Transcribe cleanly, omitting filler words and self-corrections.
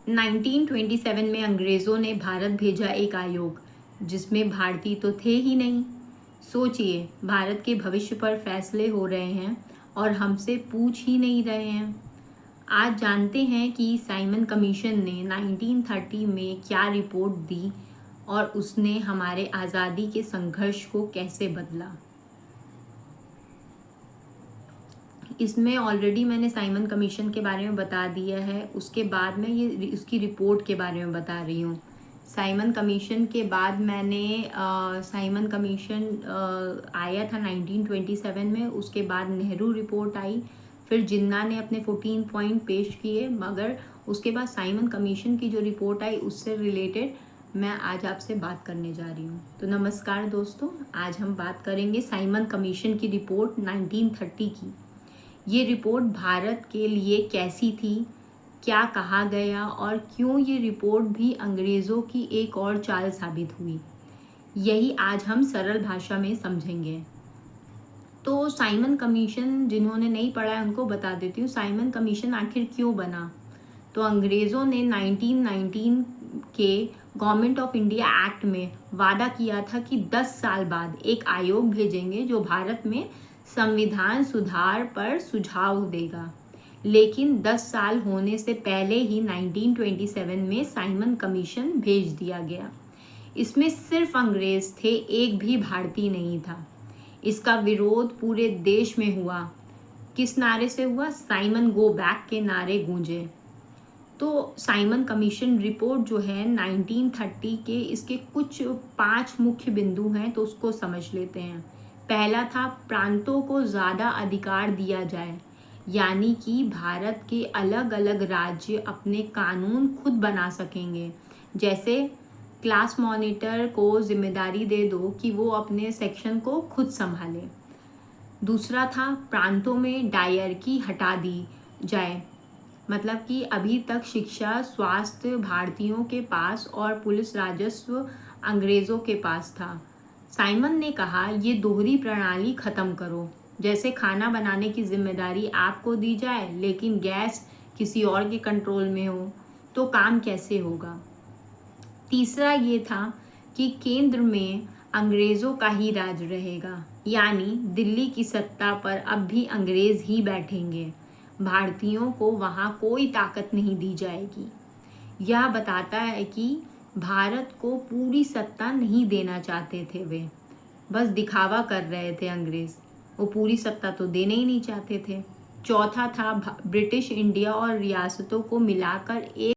1927 में अंग्रेज़ों ने भारत भेजा एक आयोग, जिसमें भारतीय तो थे ही नहीं। सोचिए, भारत के भविष्य पर फैसले हो रहे हैं और हमसे पूछ ही नहीं रहे हैं। आज जानते हैं कि साइमन कमीशन ने 1930 में क्या रिपोर्ट दी और उसने हमारे आज़ादी के संघर्ष को कैसे बदला। इसमें ऑलरेडी मैंने साइमन कमीशन के बारे में बता दिया है। उसके बाद मैं ये उसकी रिपोर्ट के बारे में बता रही हूँ। साइमन कमीशन के बाद मैंने साइमन कमीशन आया था 1927 में। उसके बाद नेहरू रिपोर्ट आई, फिर जिन्ना ने अपने 14 पॉइंट पेश किए, मगर उसके बाद साइमन कमीशन की जो रिपोर्ट आई उससे रिलेटेड मैं आज आपसे बात करने जा रही हूँ। तो नमस्कार दोस्तों, आज हम बात करेंगे साइमन कमीशन की रिपोर्ट 1930 की। ये रिपोर्ट भारत के लिए कैसी थी, क्या कहा गया और क्यों ये रिपोर्ट भी अंग्रेज़ों की एक और चाल साबित हुई, यही आज हम सरल भाषा में समझेंगे। तो साइमन कमीशन, जिन्होंने नहीं पढ़ा है उनको बता देती हूँ, साइमन कमीशन आखिर क्यों बना। तो अंग्रेज़ों ने 1919 के गवर्नमेंट ऑफ इंडिया एक्ट में वादा किया था कि 10 साल बाद एक आयोग भेजेंगे जो भारत में संविधान सुधार पर सुझाव देगा। लेकिन 10 साल होने से पहले ही 1927 में साइमन कमीशन भेज दिया गया। इसमें सिर्फ अंग्रेज थे, एक भी भारतीय नहीं था। इसका विरोध पूरे देश में हुआ। किस नारे से हुआ? साइमन गो बैक के नारे गूंजे। तो साइमन कमीशन रिपोर्ट जो है 1930 के, इसके कुछ 5 मुख्य बिंदु हैं, तो उसको समझ लेते हैं। पहला था, प्रांतों को ज़्यादा अधिकार दिया जाए, यानी कि भारत के अलग अलग राज्य अपने कानून खुद बना सकेंगे। जैसे क्लास मॉनिटर को जिम्मेदारी दे दो कि वो अपने सेक्शन को खुद संभाले। दूसरा था, प्रांतों में डायरकी हटा दी जाए, मतलब कि अभी तक शिक्षा, स्वास्थ्य भारतीयों के पास और पुलिस राजस्व अंग्रेज़ों के पास था। साइमन ने कहा, ये दोहरी प्रणाली खत्म करो, जैसे खाना बनाने की जिम्मेदारी आपको दी जाए लेकिन गैस किसी और के कंट्रोल में हो, तो काम कैसे होगा। तीसरा ये था कि केंद्र में अंग्रेज़ों का ही राज रहेगा, यानी दिल्ली की सत्ता पर अब भी अंग्रेज़ ही बैठेंगे। भारतीयों को वहाँ कोई ताकत नहीं दी जाएगी। यह बताता है कि भारत को पूरी सत्ता नहीं देना चाहते थे वे, बस दिखावा कर रहे थे अंग्रेज़, वो पूरी सत्ता तो देने ही नहीं चाहते थे। चौथा था, ब्रिटिश इंडिया और रियासतों को मिलाकर एक